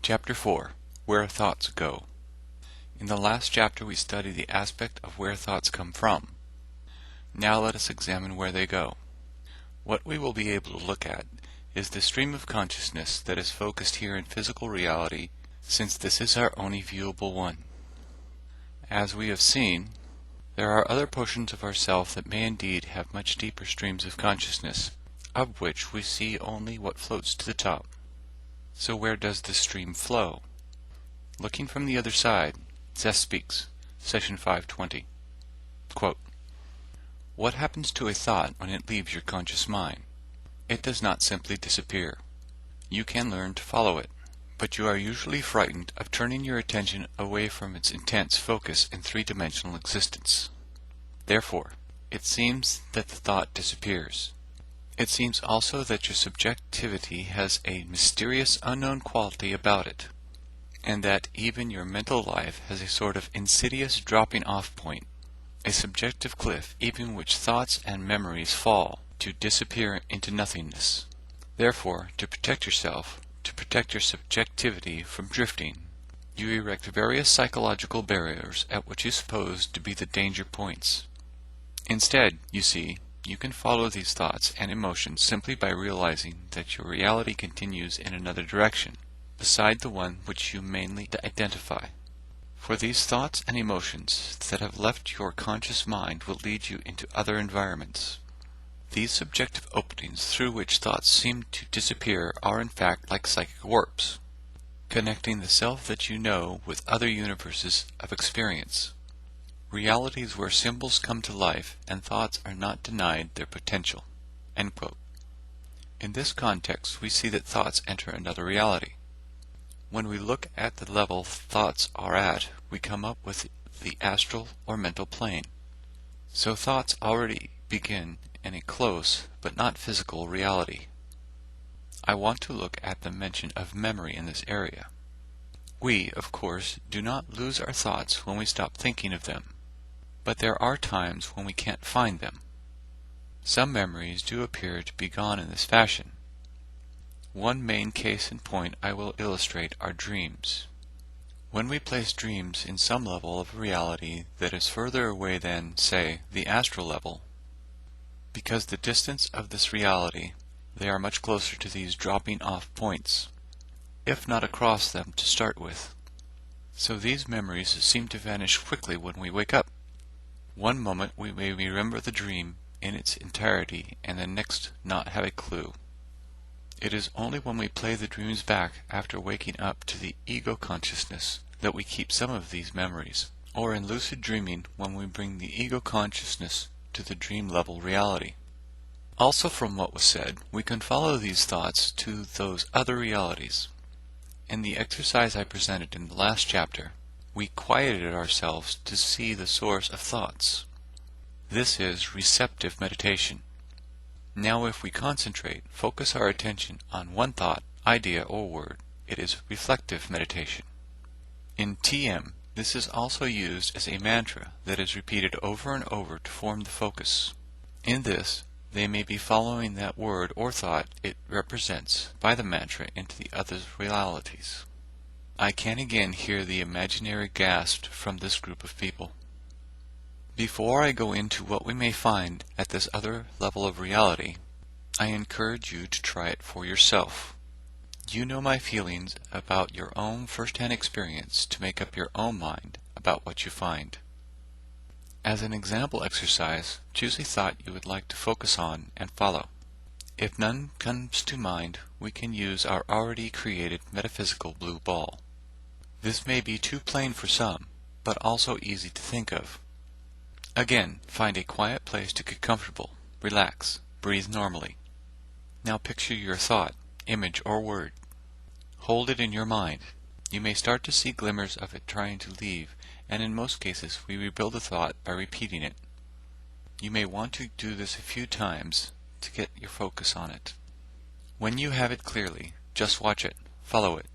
Chapter 4. Where Thoughts Go. In the last chapter we studied the aspect of where thoughts come from. Now let us examine where they go. What we will be able to look at is the stream of consciousness that is focused here in physical reality, since this is our only viewable one. As we have seen, there are other portions of ourself that may indeed have much deeper streams of consciousness, of which we see only what floats to the top. So where does this stream flow? Looking from the other side, Zeth speaks, session 520. Quote, "What happens to a thought when it leaves your conscious mind? It does not simply disappear. You can learn to follow it, but you are usually frightened of turning your attention away from its intense focus in three-dimensional existence. Therefore, it seems that the thought disappears. It seems also that your subjectivity has a mysterious unknown quality about it, and that even your mental life has a sort of insidious dropping off point, a subjective cliff even which thoughts and memories fall to disappear into nothingness. Therefore, to protect yourself, to protect your subjectivity from drifting, you erect various psychological barriers at what you suppose to be the danger points. Instead, you see, you can follow these thoughts and emotions simply by realizing that your reality continues in another direction, beside the one which you mainly identify. For these thoughts and emotions that have left your conscious mind will lead you into other environments. These subjective openings through which thoughts seem to disappear are in fact like psychic warps, connecting the self that you know with other universes of experience. Realities where symbols come to life and thoughts are not denied their potential." End quote. In this context, we see that thoughts enter another reality. When we look at the level thoughts are at, we come up with the astral or mental plane. So thoughts already begin in a close but not physical reality. I want to look at the mention of memory in this area. We, of course, do not lose our thoughts when we stop thinking of them, but there are times when we can't find them. Some memories do appear to be gone in this fashion. One main case in point I will illustrate are dreams. When we place dreams in some level of reality that is further away than, say, the astral level, because the distance of this reality, they are much closer to these dropping off points, if not across them to start with. So these memories seem to vanish quickly when we wake up. One moment we may remember the dream in its entirety and the next not have a clue. It is only when we play the dreams back after waking up to the ego consciousness that we keep some of these memories, or in lucid dreaming when we bring the ego consciousness to the dream level reality. Also from what was said, we can follow these thoughts to those other realities. In the exercise I presented in the last chapter, we quieted ourselves to see the source of thoughts. This is receptive meditation. Now if we concentrate, focus our attention on one thought, idea, or word, it is reflective meditation. In TM, this is also used as a mantra that is repeated over and over to form the focus. In this, they may be following that word or thought it represents by the mantra into the other realities. I can again hear the imaginary gasp from this group of people. Before I go into what we may find at this other level of reality, I encourage you to try it for yourself. You know my feelings about your own first-hand experience to make up your own mind about what you find. As an example exercise, choose a thought you would like to focus on and follow. If none comes to mind, we can use our already created metaphysical blue ball. This may be too plain for some, but also easy to think of. Again, find a quiet place to get comfortable, relax, breathe normally. Now picture your thought, image, or word. Hold it in your mind. You may start to see glimmers of it trying to leave, and in most cases we rebuild the thought by repeating it. You may want to do this a few times to get your focus on it. When you have it clearly, just watch it, follow it.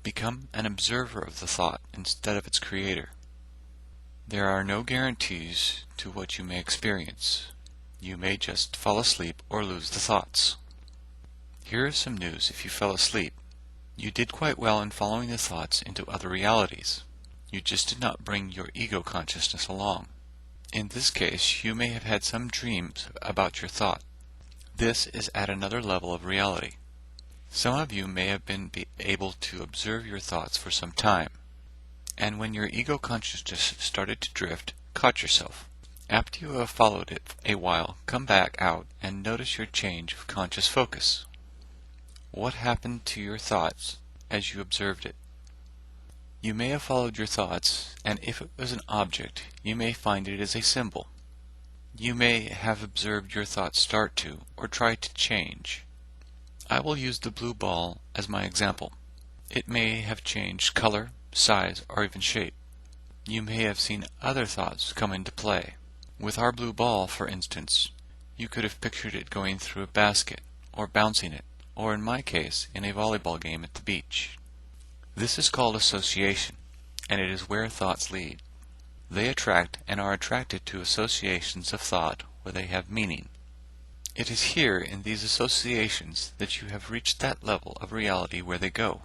Become an observer of the thought instead of its creator. There are no guarantees to what you may experience. You may just fall asleep or lose the thoughts. Here is some news if you fell asleep. You did quite well in following the thoughts into other realities. You just did not bring your ego consciousness along. In this case, you may have had some dreams about your thought. This is at another level of reality. Some of you may have been able to observe your thoughts for some time, and when your ego consciousness started to drift, caught yourself. After you have followed it a while, come back out and notice your change of conscious focus. What happened to your thoughts as you observed it? You may have followed your thoughts, and if it was an object, you may find it as a symbol. You may have observed your thoughts start to, or try to change. I will use the blue ball as my example. It may have changed color, size, or even shape. You may have seen other thoughts come into play. With our blue ball, for instance, you could have pictured it going through a basket, or bouncing it, or in my case, in a volleyball game at the beach. This is called association, and it is where thoughts lead. They attract and are attracted to associations of thought where they have meaning. It is here in these associations that you have reached that level of reality where they go.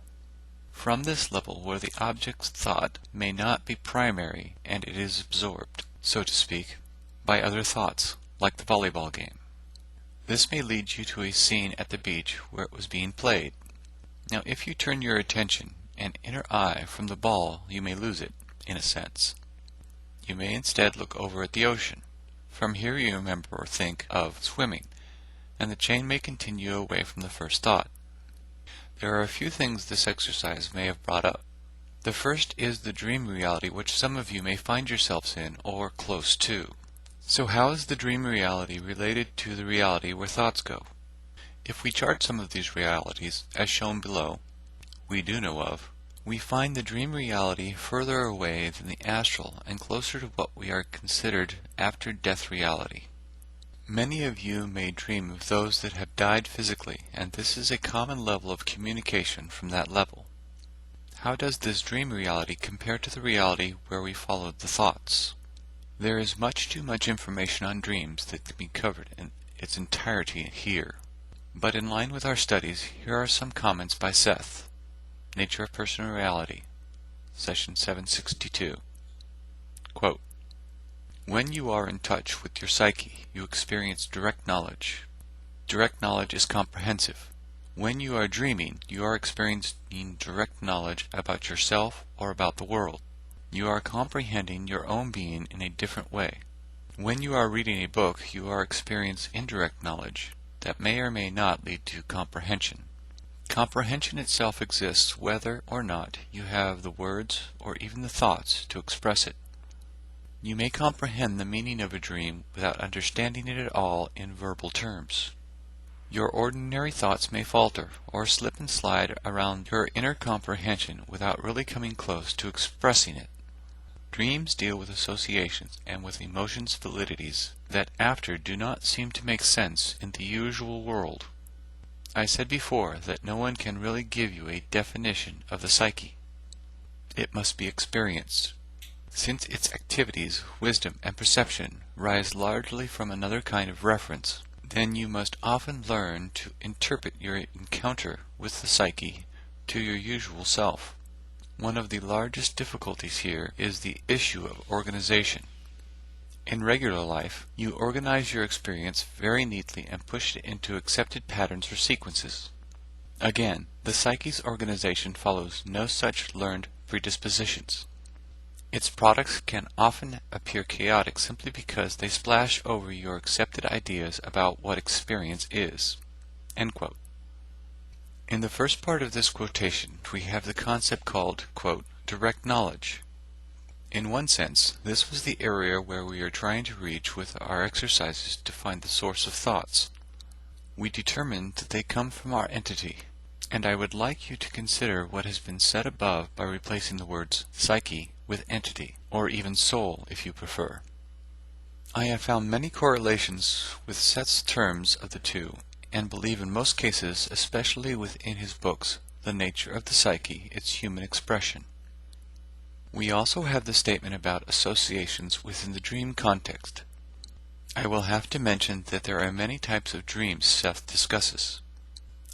From this level where the object's thought may not be primary and it is absorbed, so to speak, by other thoughts, like the volleyball game. This may lead you to a scene at the beach where it was being played. Now if you turn your attention and inner eye from the ball, you may lose it, in a sense. You may instead look over at the ocean. From here you remember or think of swimming, and the chain may continue away from the first thought. There are a few things this exercise may have brought up. The first is the dream reality which some of you may find yourselves in or close to. So how is the dream reality related to the reality where thoughts go? If we chart some of these realities, as shown below, we do know of, we find the dream reality further away than the astral and closer to what we are considered after-death reality. Many of you may dream of those that have died physically, and this is a common level of communication from that level. How does this dream reality compare to the reality where we followed the thoughts? There is much too much information on dreams that can be covered in its entirety here. But in line with our studies, here are some comments by Seth. Nature of Personal Reality, Session 762. Quote, "When you are in touch with your psyche, you experience direct knowledge. Direct knowledge is comprehensive. When you are dreaming, you are experiencing direct knowledge about yourself or about the world. You are comprehending your own being in a different way. When you are reading a book, you are experiencing indirect knowledge that may or may not lead to comprehension. Comprehension itself exists whether or not you have the words or even the thoughts to express it. You may comprehend the meaning of a dream without understanding it at all in verbal terms. Your ordinary thoughts may falter or slip and slide around your inner comprehension without really coming close to expressing it. Dreams deal with associations and with emotions' validities that after do not seem to make sense in the usual world. I said before that no one can really give you a definition of the psyche. It must be experienced. Since its activities, wisdom, and perception rise largely from another kind of reference, then you must often learn to interpret your encounter with the psyche to your usual self. One of the largest difficulties here is the issue of organization. In regular life, you organize your experience very neatly and push it into accepted patterns or sequences. Again, the psyche's organization follows no such learned predispositions. Its products can often appear chaotic simply because they splash over your accepted ideas about what experience is." End quote. In the first part of this quotation, we have the concept called, quote, direct knowledge. In one sense, this was the area where we are trying to reach with our exercises to find the source of thoughts. We determined that they come from our entity, and I would like you to consider what has been said above by replacing the words psyche with entity, or even soul if you prefer. I have found many correlations with Seth's terms of the two, and believe in most cases, especially within his books, the nature of the psyche, its human expression. We also have the statement about associations within the dream context. I will have to mention that there are many types of dreams Seth discusses.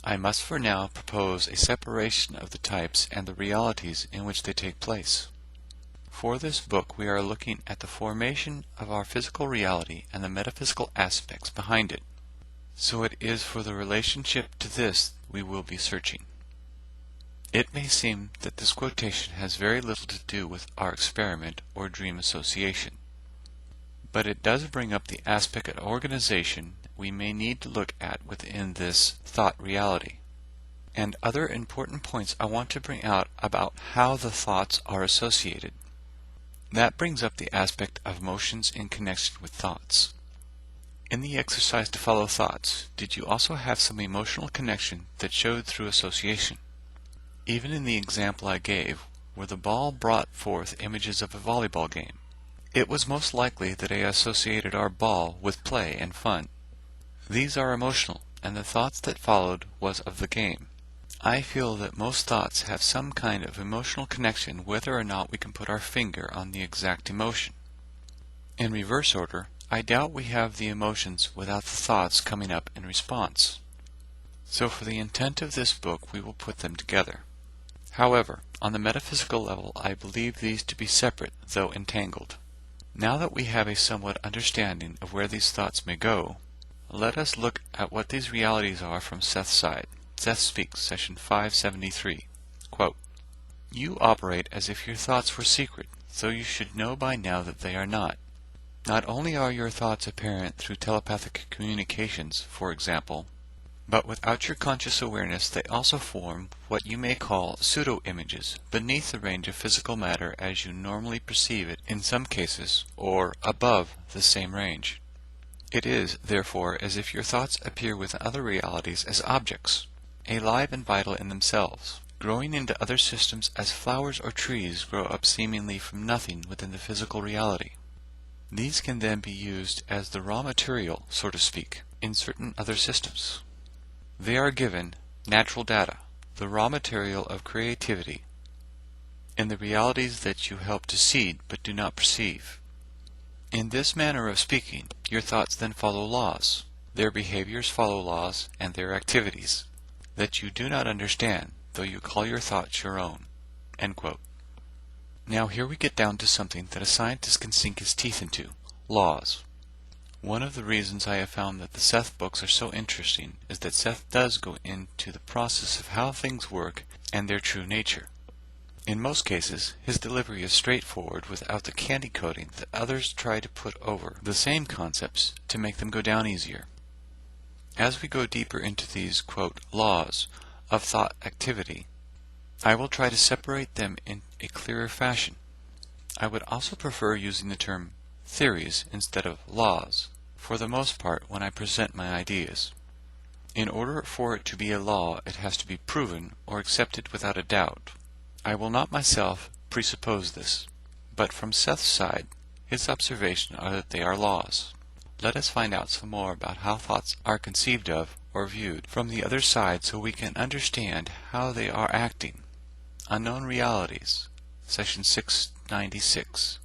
I must for now propose a separation of the types and the realities in which they take place. For this book we are looking at the formation of our physical reality and the metaphysical aspects behind it. So it is for the relationship to this we will be searching. It may seem that this quotation has very little to do with our experiment or dream association, but it does bring up the aspect of organization we may need to look at within this thought reality, and other important points I want to bring out about how the thoughts are associated. That brings up the aspect of motions in connection with thoughts. In the exercise to follow thoughts, did you also have some emotional connection that showed through association? Even in the example I gave, where the ball brought forth images of a volleyball game, it was most likely that I associated our ball with play and fun. These are emotional, and the thoughts that followed was of the game. I feel that most thoughts have some kind of emotional connection whether or not we can put our finger on the exact emotion. In reverse order, I doubt we have the emotions without the thoughts coming up in response. So for the intent of this book we will put them together. However, on the metaphysical level I believe these to be separate, though entangled. Now that we have a somewhat understanding of where these thoughts may go, let us look at what these realities are from Seth's side. Seth Speaks, Session 573. Quote, "You operate as if your thoughts were secret, though you should know by now that they are not. Not only are your thoughts apparent through telepathic communications, for example, but without your conscious awareness they also form what you may call pseudo-images beneath the range of physical matter as you normally perceive it in some cases, or above the same range. It is, therefore, as if your thoughts appear within other realities as objects, alive and vital in themselves, growing into other systems as flowers or trees grow up seemingly from nothing within the physical reality. These can then be used as the raw material, so to speak, in certain other systems. They are given natural data, the raw material of creativity, in the realities that you help to seed but do not perceive. In this manner of speaking, your thoughts then follow laws. Their behaviors follow laws, and their activities, that you do not understand, though you call your thoughts your own." End quote. Now here we get down to something that a scientist can sink his teeth into: laws. One of the reasons I have found that the Seth books are so interesting is that Seth does go into the process of how things work and their true nature. In most cases, his delivery is straightforward without the candy coating that others try to put over the same concepts to make them go down easier. As we go deeper into these, quote, laws of thought activity, I will try to separate them in a clearer fashion. I would also prefer using the term theories instead of laws, for the most part when I present my ideas. In order for it to be a law, it has to be proven or accepted without a doubt. I will not myself presuppose this, but from Seth's side, his observations are that they are laws. Let us find out some more about how thoughts are conceived of or viewed from the other side so we can understand how they are acting. Unknown Realities, Session 696.